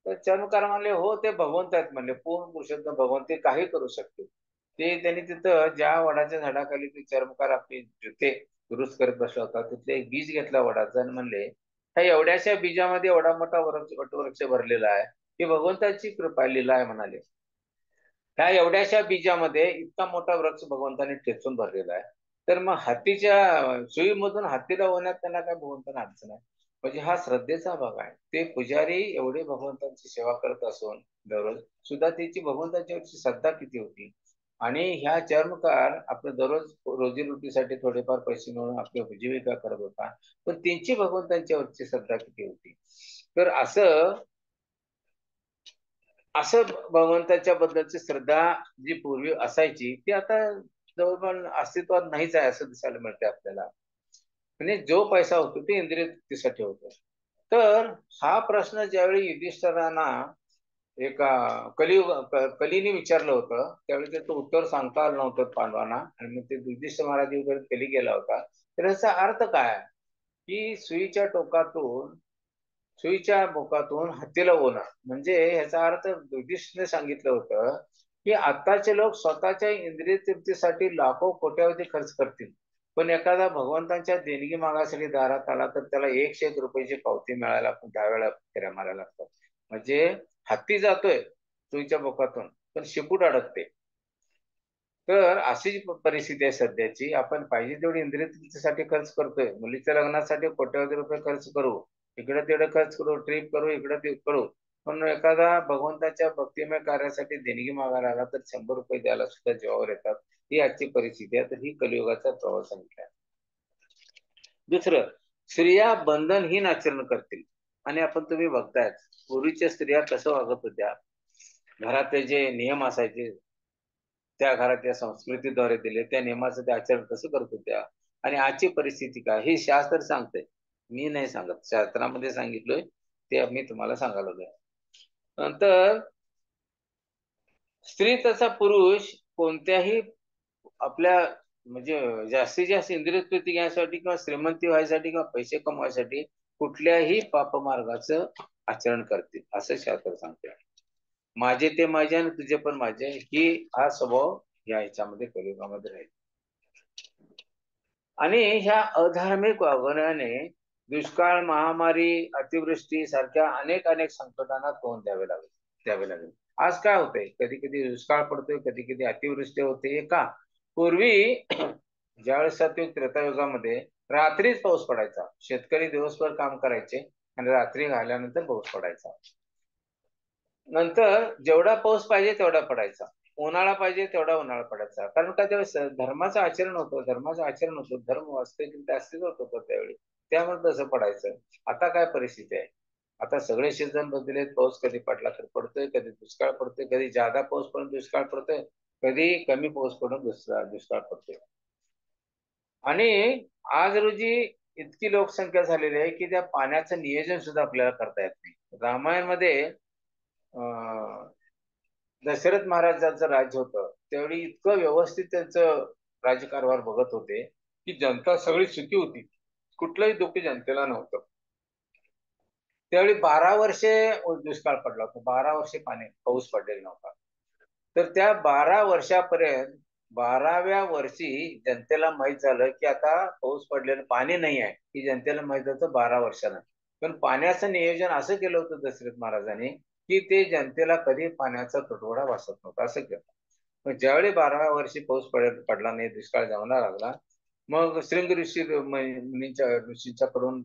तर चर्मकार म्हणले हो ते भगवंत आहेत म्हणले, पूर्ण पुरुषोत्तम भगवंत, ते काही करू शकते. ते त्यांनी तिथं ज्या वडाच्या झाडाखाली ते चर्मकार आपले जुते दुरुस्त करत बसला होता, तिथले एक बीज घेतला वडाचा आणि म्हणले ह्या एवढ्याशा बीजामध्ये एवढा मोठा वटवृक्ष भरलेला आहे, ही भगवंताची कृपा लीला आहे म्हणाले. ह्या एवढ्याशा बीजामध्ये इतका मोठा वृक्ष भगवंताने ठेचून भरलेला आहे. तर मग हत्तीच्या सुईमधून हत्तीला होण्यात त्यांना काय भगवंतांना अडचण आहे. म्हणजे हा श्रद्धेचा भाग आहे. ते पुजारी एवढे भगवंतांची सेवा करत असून दररोज सुद्धा त्याची भगवंताच्यावरची श्रद्धा किती होती. आणि ह्या चर्मकार आपलं दररोज रोजीरोटीसाठी थोडेफार पैसे मिळवून आपली उपजीविका करत होता. पण त्यांची भगवंतांच्यावरची श्रद्धा किती होती. तर असं असं भगवंताच्या बद्दलची श्रद्धा जी पूर्वी असायची ती आता जवळपास अस्तित्वात नाहीच आहे असं दिसायला मिळते आपल्याला. म्हणजे जो पैसा होतो ते इंद्रिय तृप्तीसाठी होतो. तर हा प्रश्न ज्यावेळी युधिष्ठिरांना एका कलीने विचारलं होतं, त्यावेळी त्याचं उत्तर सांगता आलं नव्हतं पांडवांना आणि मग ते युधिष्ठिर महाराजांकडे कली गेला होता. तर याचा अर्थ काय, की सुईच्या भोकातून हत्तीला ओढणं, म्हणजे ह्याचा अर्थ युधिष्ठिरने सांगितलं होतं की आताचे लोक स्वतःच्या इंद्रिय तृप्तीसाठी लाखो कोट्यावधी खर्च करतील, पण एखादा भगवंतांच्या देणगी मागासाठी दारात आला तर त्याला 101 रुपयाची पावती मिळायला पण 10 वेळा फेऱ्या मारायला लागतात. म्हणजे हत्ती जातोय सुईच्या भोकातून पण शेपूट अडकते. तर अशी जी परिस्थिती आहे सध्याची, आपण पाहिजे तेवढी इंद्रिय तृप्तीसाठी खर्च करतोय, मुलीच्या लग्नासाठी कोट्यावधी रुपये खर्च करू, इकडे तिकडे खर्च करू, ट्रिप करू, इकडे ते करू, पण एखादा भगवंताच्या भक्तिमय कार्यासाठी देणगी मागायला आला तर 100 रुपये द्यायला सुद्धा जीवावर येतात. ही आजची परिस्थिती आहे. तर ही कलियुगाचा प्रवास सांगितला. दुसरं, स्त्रिया बंधनहीन आचरण करतील. आणि आपण तुम्ही बघताय पूर्वीच्या स्त्रिया कसं वागत होत्या, घरातले जे नियम असायचे त्या घराच्या संस्कृतीद्वारे दिले त्या नियमाचं ते आचरण कसं करत होत्या आणि आजची परिस्थिती काय हे शास्त्र सांगते, मी नाही सांगत. शास्त्रामध्ये सांगितलंय ते मी तुम्हाला सांगायला लागलोय. नंतर स्त्री तसा पुरुष कोणत्याही आपल्या म्हणजे जास्तीत जास्त इंद्रिय तृप्ती घेण्यासाठी किंवा श्रीमंती व्हायसाठी किंवा पैसे कमवायसाठी कुठल्याही पापमार्गाचं आचरण करते असं शास्त्र सांगते. माझे ते माझे आणि तुझे पण माझे, ही हा स्वभाव या ह्याच्यामध्ये कलियुगामध्ये राहील. आणि ह्या अधार्मिक वागण्याने दुष्काळ, महामारी, अतिवृष्टी सारख्या अनेक अनेक संकटांना तोंड द्यावे लागेल. आज काय होतंय, कधी कधी दुष्काळ पडतोय, कधी कधी अतिवृष्टी होते का. पूर्वी ज्यावेळेस सात्विक त्रेतायुगामध्ये रात्रीच पाऊस पडायचा, शेतकरी दिवसभर काम करायचे आणि रात्री घाल्यानंतर पाऊस पडायचा. नंतर जेवढा पाऊस पाहिजे तेवढा पडायचा, उन्हाळा पाहिजे तेवढा उन्हाळा पडायचा. कारण का त्यावेळेस धर्माचं आचरण होतं, धर्म वास्तविकरित्या अस्तित्वात होतं त्यावेळी, त्यामुळे तसं पडायचं. आता काय परिस्थिती आहे, आता सगळे सीझन बदललेत. पाऊस कधी पडला तर पडतोय, कधी दुष्काळ पडतोय, कधी जादा पाऊस पडून दुष्काळ पडतोय, कधी कमी पाऊस पडून दुष्काळ पडतोय. आणि आज रोजी इतकी लोकसंख्या झालेली आहे की त्या पाण्याचं नियोजन सुद्धा आपल्याला करता येत नाही. रामायणमध्ये दशरथ महाराजांचं राज्य होतं त्यावेळी इतकं व्यवस्थित त्यांचं राज्यकारभार बघत होते की जनता सगळी सुखी होती, कुठलंही दुःख जनतेला नव्हतं. त्यावेळी 12 वर्षे दुष्काळ पडला होता, 12 वर्षे पाऊस पडलेला नव्हता. तर त्या 12 वर्षापर्यंत 12व्या वर्षी जनतेला माहित झालं की आता पाऊस पडलेलं पाणी नाही आहे, ही जनतेला माहित होतं 12 वर्षानं. पण पाण्याचं नियोजन असं केलं होतं दशरथ महाराजांनी की ते जनतेला कधी पाण्याचा तुटवडा भासत नव्हता, असं केलं. मग ज्यावेळी 12व्या वर्षी पाऊस पडला नाही, दुष्काळ जावला लागला, मग श्रृंग ऋषींच्याकडून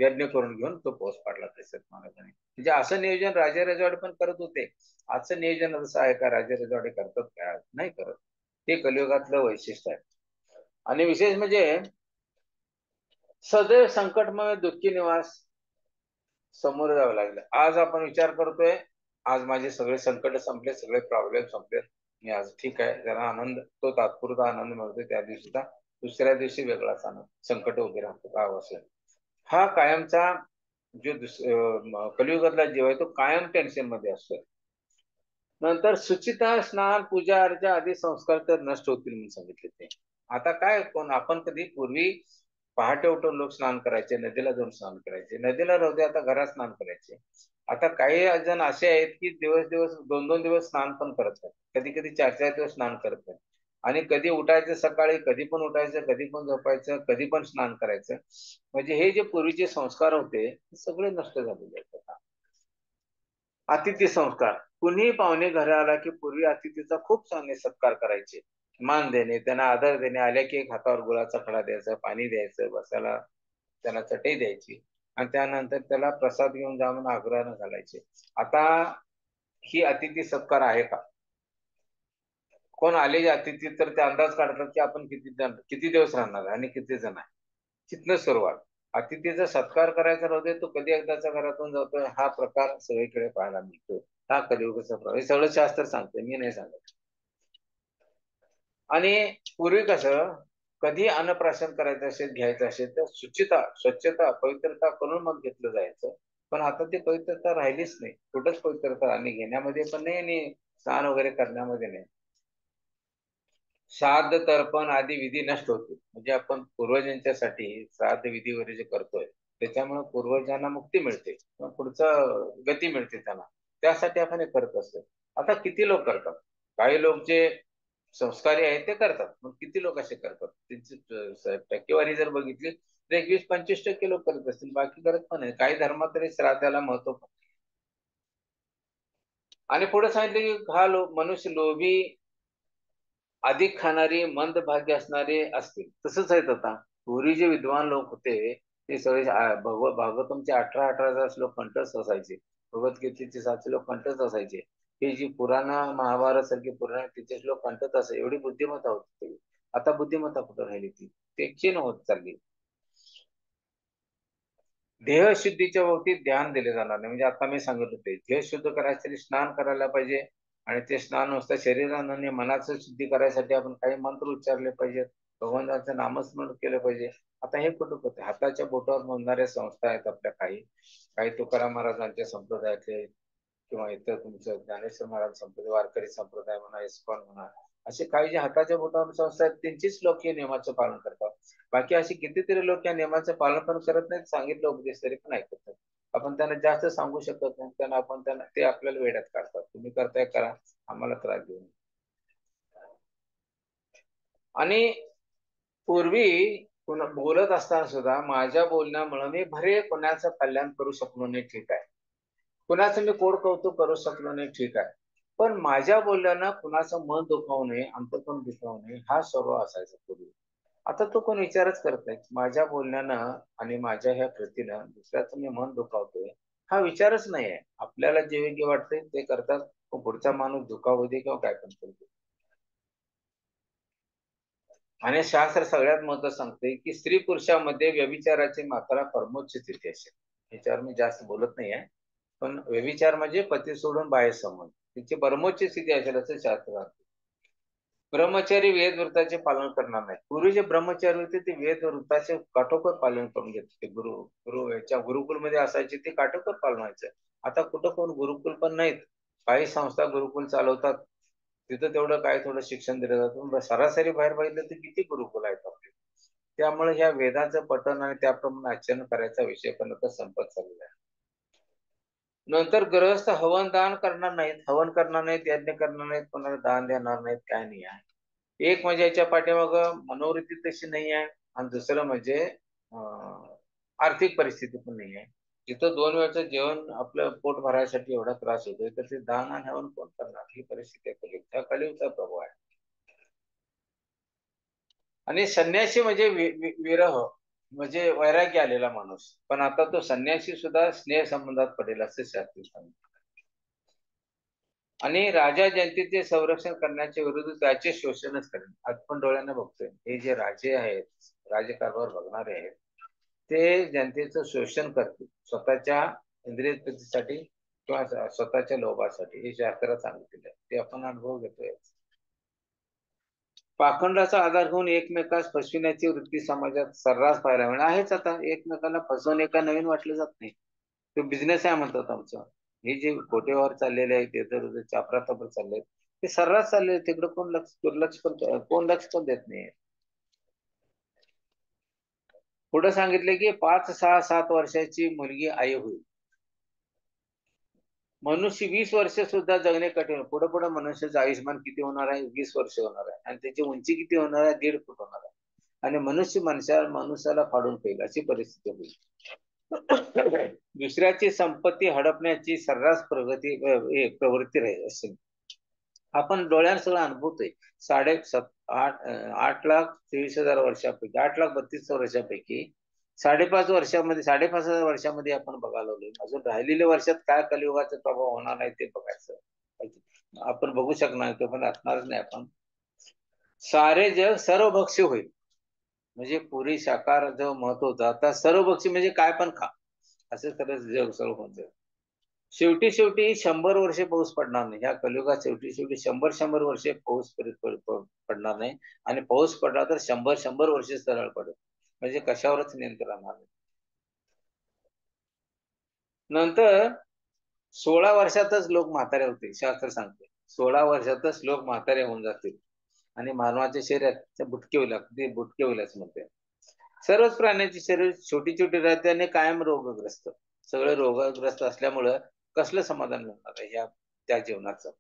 यज्ञ करून घेऊन तो पाऊस पडला दशरथ महाराजांनी. म्हणजे असं नियोजन राजे रजवाडे पण करत होते. असं नियोजन असं आहे का राजे रजवाडे करतात काय? नाही करत. ते कलियुगातलं वैशिष्ट्य आहे. आणि विशेष म्हणजे सदैव संकटमय दुःखी निवास समोर जावं लागलं. आज आपण विचार करतोय, आज माझे सगळे संकट संपले, सगळे प्रॉब्लेम संपले, मी आज ठीक आहे, जरा आनंद, तो तात्पुरता आनंद मिळतोय त्या दिवशीचा, दुसऱ्या दिवशी वेगळाच आनंद, संकट वगैरे राहतो असेल. हा कायमचा जो कलियुगातला जीव आहे तो कायम टेन्शन मध्ये असतो. नंतर सुचिता, स्नान, पूजा अर्चा आदी संस्कार तर नष्ट होतील म्हणून सांगितले ते. आता काय, कोण आपण कधी पूर्वी पहाटे उठून लोक स्नान करायचे, नदीला जाऊन स्नान करायचे, नदीला राहू दे आता घरात स्नान करायचे. आता काही जण असे आहेत की दिवस दिवस 2-2 दिवस स्नान पण करत नाही, कधी कधी 4-4 दिवस स्नान करत नाही, आणि कधी उठायचं सकाळी, कधी पण उठायचं, कधी पण झोपायचं, कधी पण स्नान करायचं. म्हणजे हे जे पूर्वीचे संस्कार होते ते सगळे नष्ट झालेले आहेत आता. अतिथी संस्कार, कुणीही पाहुणे घरी आला की पूर्वी अतिथीचा खूप चांगले सत्कार करायचे, मान देणे, त्यांना आदर देणे, आले की एक हातावर गुळाचा खडा द्यायचा, पाणी द्यायचं, बसायला त्याला चटई द्यायची, आणि त्यानंतर त्याला प्रसाद घेऊन जा म्हणून आग्रहानं घालायचे. आता ही अतिथी सत्कार आहे का? कोण आले अतिथी तर ते अंदाज काढतात की आपण किती दिवस राहणार आणि किती जण आहे. तिथनं सुरुवात. अतिथीचा सत्कार करायचा राहू दे, तो कधी एकदाचा घरातून जातोय, हा प्रकार सगळीकडे पाहायला मिळतो. हा कलियुगाचा प्रकार, हे सगळं शास्त्र सांगतंय, मी नाही सांगत. आणि पूर्वी कसं, कधी अन्नप्राशन करायचं असेल, घ्यायचं असेल तर शुचिता, स्वच्छता, पवित्रता करून मग घेतलं जायचं. पण आता ती पवित्रता राहिलीच नाही. कुठंच पवित्रता, आणि घेण्यामध्ये पण नाही आणि स्नान वगैरे करण्यामध्ये नाही. श्राद्ध, तर्पण आदी विधी नष्ट होते. म्हणजे आपण पूर्वजांच्यासाठी श्राद्ध विधी वगैरे जे करतोय, त्याच्यामुळे पूर्वजांना मुक्ती मिळते किंवा पुढचं गती मिळते त्यांना. त्यासाठी आपण हे करत असतो. आता किती लोक करतात? काही लोक जे संस्कारी आहेत ते करतात. मग किती लोक असे करतात? त्यांची टक्केवारी जर बघितली तर 21-25% लोक करत असतील. बाकी करत पण नाही. काही धर्मात तरी श्राद्धाला महत्व पण. आणि पुढे सांगितले की हा मनुष्य लोभी, अधिक खाणारे, मंदभागी असणारे असतील. तसंच आहेत आता. पूर्वी जे विद्वान लोक होते ते सगळे भागवतमचे 18-18 श्लोक कंठस्थ असायचे. भगवद्गीतेचे 7 श्लोक कंठस्थ असायचे. हे जी पुराण, महाभारत सारखी पुराण तिचे श्लोक कंठस्थ असायचे. एवढी बुद्धिमत्ता होती. आता बुद्धिमत्ता कुठं राहिली ती? ते क्षीण होत चालली. देह शुद्धीच्या बाबतीत ध्यान दिले जाणार नाही. म्हणजे आता मी सांगत होते, देह शुद्ध करायसाठी स्नान करायला पाहिजे, आणि ते स्नान नुसतं शरीरानं आणि मनाचं शुद्धी करायसाठी आपण काही मंत्र उच्चारले पाहिजेत, भगवंताचं नामस्मरण केलं पाहिजे. आता हे कुठं होते? हाताच्या बोटावर मोडणाऱ्या संस्था आहेत आपल्या, काही काही तुकाराम महाराजांच्या संप्रदायातले, किंवा इतर तुमचं ज्ञानेश्वर महाराज संप्रदाय, वारकरी संप्रदाय म्हणा, इस्कॉन म्हणा, असे काही जे हाताच्या बोटावर संस्था आहेत त्यांचीच लोक हे नियमाचं पालन करतात. बाकी असे कितीतरी लोक या नियमाचं पालन पण करत नाहीत, सांगितलं उपदेश तरी पण ऐकत नाही. आपण त्यांना जास्त सांगू शकत नाही, त्यांना ते आपल्याला वेड्यात काढतात. तुम्ही करताय करा, आम्हाला त्रास देऊ नये. आणि पूर्वी बोलत असताना सुद्धा माझ्या बोलण्यामुळे मी भरे कोणाचं कल्याण करू शकलो नाही, ठीक आहे, कुणाचं मी कोड कौतुक करू शकलो नाही, ठीक आहे, पण माझ्या बोलण्यानं कुणाचं मन दुखावू नये, अंतःकरण दुखावू नये, हा स्वभाव असायचा पूर्वी. आता तो कोण विचारच करत नाही. माझ्या बोलण्यानं आणि माझ्या ह्या कृतीनं दुसऱ्याचं मी मन दुखावतोय, हा विचारच नाही आहे. आपल्याला जे योग्य वाटते ते करतात, पुढचा माणूस दुखावू दे किंवा काय पण करू दे. आणि शास्त्र सगळ्यात महत्व सांगते की स्त्री पुरुषामध्ये व्यभिचाराची मात्रा परमोच्च स्थिती असेल. याच्यावर मी जास्त बोलत नाही आहे, पण व्यभिचार म्हणजे पती सोडून बाहेर संबंध, तिची परमोच्च स्थिती असेल असं शास्त्र सांगते. ब्रह्मचारी वेद वृत्ताचे पालन करणार नाही. पूर्वी जे ब्रह्मचारी होते ते वेद वृत्ताचे काटोकोर पालन करून घेत होते. गुरु याच्या गुरुकुलमध्ये असायचे ते काटोकोर पालन व्हायचं. आता कुठं कोण गुरुकुल पण नाहीत. काही संस्था गुरुकुल चालवतात, तिथं तेवढं काय थोडं शिक्षण दिलं जातं. सरासरी बाहेर बघितलं तर किती गुरुकुल आहेत आपले. त्यामुळे ह्या वेदाचं पठण आणि त्याप्रमाणे आचरण करायचा विषय पण आता संपत चाललेला आहे. नंतर गृहस्थ हवन दान करणार नाहीत, हवन करणार नाहीत, यज्ञ करणार नाहीत, कोणाला दान देणार नाहीत, काय नाही आहे. एक म्हणजे याच्या पाठीमाग मनोवृत्ती तशी नाही आहे, आणि दुसरं म्हणजे आर्थिक परिस्थिती पण नाही आहे. जिथं 2 वेळचं जेवण आपलं पोट भरायसाठी एवढा त्रास होतोय तर ते दान आणि हवन कोण करणार, ही परिस्थिती आहे कलियुग. हा कलियुगचा प्रभाव आहे. आणि संन्यासी म्हणजे विरह म्हणजे वैराग्य आलेला माणूस. पण आता तो संन्यासी सुद्धा स्नेह संबंधात पडेल असे शास्त्री सांगतात. आणि राजा जनतेचे संरक्षण करण्याच्या विरुद्ध त्याचे शोषणच करेल. आपण डोळ्यांना बघतोय हे जे राजे आहेत, राजकारभार बघणारे आहेत, ते जनतेचं शोषण करतील स्वतःच्या इंद्रिय तृप्तीसाठी किंवा स्वतःच्या लोभासाठी. हे शास्त्रात सांगितलेलं आहे, ते आपण अनुभव घेतोय. पाखंडाचा आधार घेऊन एकमेकास फसविण्याची वृत्ती समाजात सर्रास पाहायला मिळते. आहेच आता, एकमेकाला फसवणे का नवीन वाटलं जात नाही. तो बिझनेस आहे म्हणतात आमचा. हे जे खोटे व्यवहार चाललेले आहेत, इधर चापरातपर चालले ते सर्रास चालले. तिकडे कोण लक्ष पण देत नाही. पुढे सांगितले की 5, 6, 7 वर्षाची मुलगी आई होईल. मनुष्य 20 वर्ष सुद्धा जगणे कठीण. पुढे पुढे मनुष्याचं आयुष्यमान किती होणार आहे? 20 वर्ष होणार आहे. आणि त्याची उंची किती होणार आहे? 1.5 फूट होणार आहे. आणि मनुष्य मनुष्याला फाडून फेल अशी परिस्थिती होईल. दुसऱ्याची संपत्ती हडपण्याची सर्रास प्रवृत्ती राहील असेल. आपण डोळ्यानं सगळं अनुभवतोय. 8,24,000 वर्षापैकी 8,32,000 वर्षापैकी 5.5 वर्षामध्ये 5,500 वर्षामध्ये आपण बघायला लागलोय. अजून राहिलेल्या वर्षात काय कलियुगाचा प्रभाव होणार नाही ते बघायचं. आपण बघू शकणार तो पण असणारच नाही आपण. सारे जग सर्वभक्षी होईल. म्हणजे पुरी शाकाहार जो महत्व होता आता सर्वभक्षी म्हणजे काय पण खा असं खरंच जग सर्व होऊन जाईल. शेवटी 100 वर्षे पाऊस पडणार नाही. ह्या कलियुगात शेवटी 100 वर्षे पाऊस पडणार नाही. आणि पाऊस पडला तर 100 वर्षे सरळ पडेल. म्हणजे कशावरच नियंत्रण राहणार नाही. नंतर 16 वर्षातच लोक म्हातारे होतील. शास्त्र सांगते 16 वर्षातच लोक म्हातारे होऊन जातील. आणि मानवाचे शरीर बुटके होईल, अगदी बुटके होईल असं म्हणते. सर्वच प्राण्यांची शरीर छोटी छोटी राहते आणि कायम रोगग्रस्त. सगळे रोगग्रस्त असल्यामुळं कसलं समाधान मिळणार आहे त्या जीवनाचं.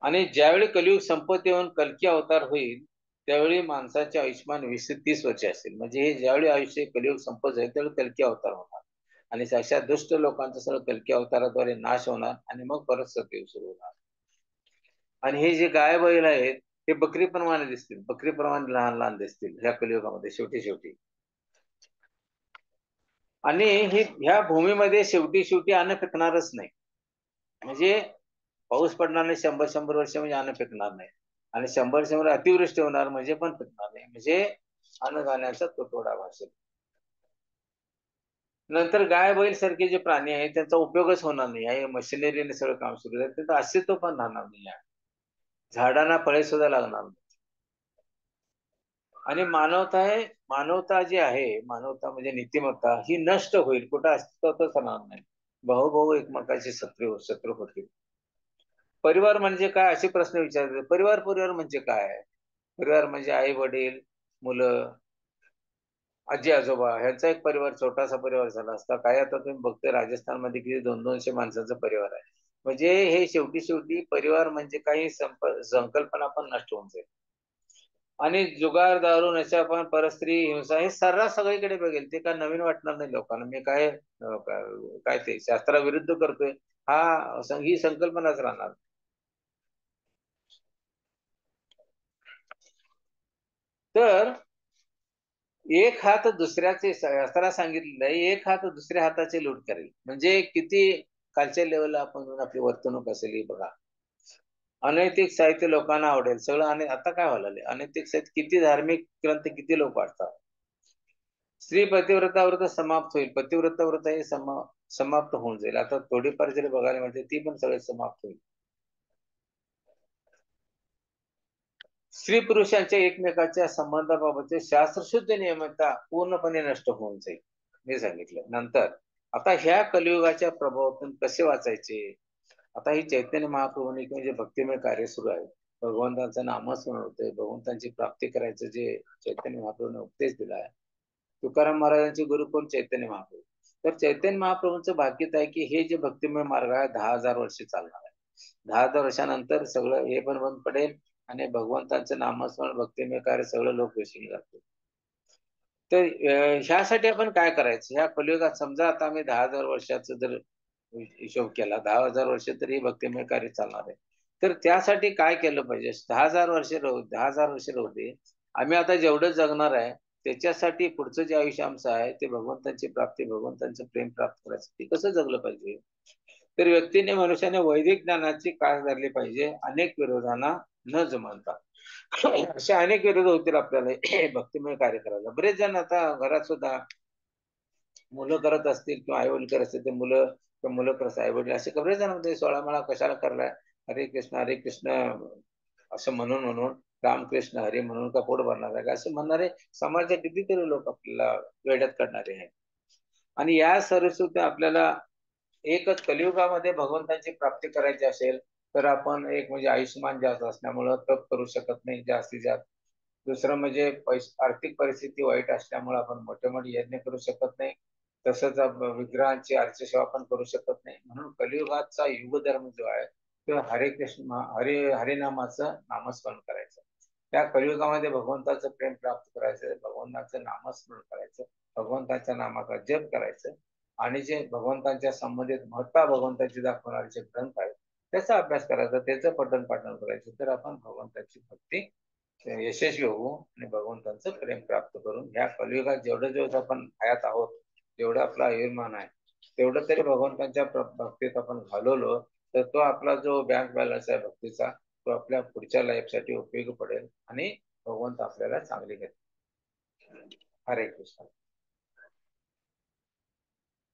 आणि ज्यावेळी कलियुग संपत येऊन कल्की अवतार होईल त्यावेळी माणसाचे आयुष्यमान 20 ते 30 वर्ष असेल. म्हणजे हे ज्यावेळी आयुष्य कलियुग संपत जाईल त्यावेळी कल्की अवतार होणार. आणि अशा दुष्ट लोकांचा सगळं कल्की अवताराद्वारे नाश होणार आणि मग परत सतयुग सुरू होणार. आणि हे जे गाय बैल आहेत ते बकरीप्रमाणे दिसतील, बकरीप्रमाणे लहान लहान दिसतील ह्या कलियुगामध्ये शेवटी शेवटी. आणि ह्या भूमीमध्ये शेवटी शेवटी अन्न पिकणारच नाही. म्हणजे पाऊस पडणार नाही 100 वर्ष म्हणजे अन्न पिकणार नाही. आणि 100 अतिवृष्टी होणार म्हणजे पण पिकणार नाही. म्हणजे अन्नधान्याचा तुटवडा भासेल. नंतर गाय बैल सारखे जे प्राणी आहेत त्यांचा उपयोगच होणार नाही. आहे मशिनरीने सगळं काम सुरू झालं त्याचं अस्तित्व पण राहणार नाही. झाडांना फळे सुद्धा लागणार नाही. आणि मानवता जी आहे, मानवता म्हणजे नीतिमत्ता ही नष्ट होईल. कुठं अस्तित्वच राहणार नाही. भाऊ एकमेकांचे शत्रू होतील. परिवार म्हणजे काय असे प्रश्न विचारले. परिवार म्हणजे काय? परिवार म्हणजे आई वडील, मुलं, आजी आजोबा ह्यांचा एक परिवार, छोटासा परिवार झाला असता. काय आता तुम्ही बघतोय राजस्थानमध्ये किती 200-200 माणसाचा परिवार आहे. म्हणजे हे शेवटी शेवटी परिवार म्हणजे काही संकल्पना पण नष्ट होऊन जाईल. आणि जुगार, दारू, नशापान, परस्त्री हिंसा हे सर्रास सगळीकडे बघेल. ते काय नवीन वाटणार नाही लोकांना. मी काय ते शास्त्राविरुद्ध करतोय ही संकल्पनाच राहणार. तर एक हात दुसऱ्याचे शास्त्रात सांगितलेलं आहे, एक हात दुसऱ्या हाताचे लूट करेल. म्हणजे किती खालच्या लेवलला आपण आपली वर्तणूक असेल ही बघा. अनैतिक साहित्य लोकांना आवडेल सगळं. आणि आता काय व्हायला लागले अनैतिक साहित्य, किती धार्मिक ग्रंथ किती लोक वाचतात. स्त्री पतिव्रता व्रत समाप्त होईल. पतिव्रता व्रत हे समाप्त होऊन जाईल. आता थोडीफार जरी बघायला मिळते ती पण सगळे समाप्त होईल. स्त्री पुरुषांच्या एकमेकाच्या संबंधाबाबतचे शास्त्रशुद्ध नियमितता पूर्णपणे नष्ट होऊन जाईल. मी सांगितलं. नंतर आता ह्या कलियुगाच्या प्रभावातून कसे वाचायचे. आता ही चैतन्य महाप्रभूंनी किंवा जे भक्तिमय कार्य सुरू आहे, भगवंतांचं नामस्मरण होतंय, भगवंतांची प्राप्ती करायचं जे चैतन्य महाप्रभूंनी उपदेश दिला आहे. तुकाराम महाराजांचे गुरु कोण? चैतन्य महाप्रभू. तर चैतन्य महाप्रभूंचं भाग्यच आहे की हे जे भक्तिमय मार्ग आहे 10,000 वर्षे चालणार आहे. 10,000 वर्षानंतर सगळं हे पण बंद पडेल आणि भगवंतांचं नामस्मरण भक्तिमय कार्य सगळं लोक विसरून जातील. तर ह्यासाठी आपण काय करायचं? ह्या कलियुगात समजा आता आम्ही 10,000 वर्षाचा जर हिशोब केला, 10,000 वर्ष तरी भक्तिमय कार्य चालणार आहे. तर त्यासाठी काय केलं पाहिजे? 10,000 वर्ष राहू 10,000 वर्ष राहू दे. आम्ही आता जेवढं जगणार आहे, त्याच्यासाठी पुढचं जे आयुष्य आमचं आहे, ते भगवंताची प्राप्ती, भगवंताचं प्रेम प्राप्त करायसाठी कसं जगलं पाहिजे? तर व्यक्तीने, मनुष्याने वैदिक ज्ञानाची कास धरली पाहिजे, अनेक विरोधांना न जुमानता. असे अनेक विरोध होतील आपल्याला भक्तिमय कार्य करायला. बरेच जण आता घरात सुद्धा मुलं करत असतील किंवा आई-वडील करत असतील, ते मुलं करत आई-वडील असे बरेच जण म्हणतात, 16 माळा कशाला करलाय? हरे कृष्ण असं म्हणून रामकृष्ण हरी म्हणून का पोट भरणार आहे का? असं म्हणणारे समाजात कितीतरी लोक आपल्याला वेड्यात काढणारे आहेत. आणि या सरस्वती आपल्याला एकच कलियुगामध्ये भगवंताची प्राप्ती करायची असेल, तर आपण एक म्हणजे आयुष्यमान जास्त असल्यामुळं तप करू शकत नाही जास्तीत जास्त. दुसरं म्हणजे आर्थिक परिस्थिती वाईट असल्यामुळे आपण मोठे-मोठे यज्ञ करू शकत नाही. तसंच विग्रहांची अर्चसेवा पण करू शकत नाही. म्हणून कलियुगाचा युगधर्म जो आहे, तो हरे कृष्ण हरिनामाचं नामस्मरण करायचं. त्या कलियुगामध्ये भगवंताचं प्रेम प्राप्त करायचं, भगवंताचं नामस्मरण करायचं, भगवंताच्या नामाचा जप करायचं आणि जे भगवंताच्या संबंधित महत्ता भगवंताची दाखवणारे जे ग्रंथ आहेत, त्याचा अभ्यास करायचा, त्याचं पठण-पाठन करायचं. तर आपण भगवंताची भक्ती यशस्वी होऊ आणि भगवंताचं प्रेम प्राप्त करून ह्या कलियुगात जेवढं दिवस आपण हयात आहोत, जेवढं आपलं आयुर्मान आहे, तेवढं तरी भगवंताच्या भक्तीत आपण घालवलो, तर तो आपला जो बँक बॅलन्स आहे भक्तीचा, तो आपल्या पुढच्या लाईफसाठी उपयोगी पडेल आणि भगवंत आपल्याला चांगले घेतील. हरे कृष्ण.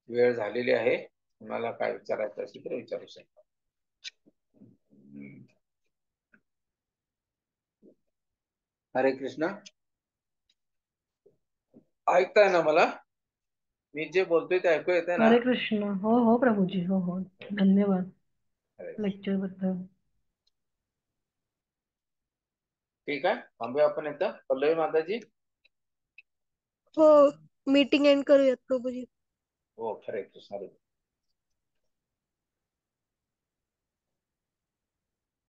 वेळ झालेली आहे. तुम्हाला काय विचारायचं असेल तर विचारू शकता. हरे कृष्ण. ऐकताय ना मला? मी जे बोलतोय ते ऐकू येतंय ना? हरे कृष्ण. हो हो प्रभूजी. हो हो. धन्यवाद हरे. लेक्चर बद्दल. ठीक आहे, थांबूया आपण इथं. पल्लवी माताजी. हो, मीटिंग एंड करूयात प्रभूजी. हो, हरे कृष्ण. हरे.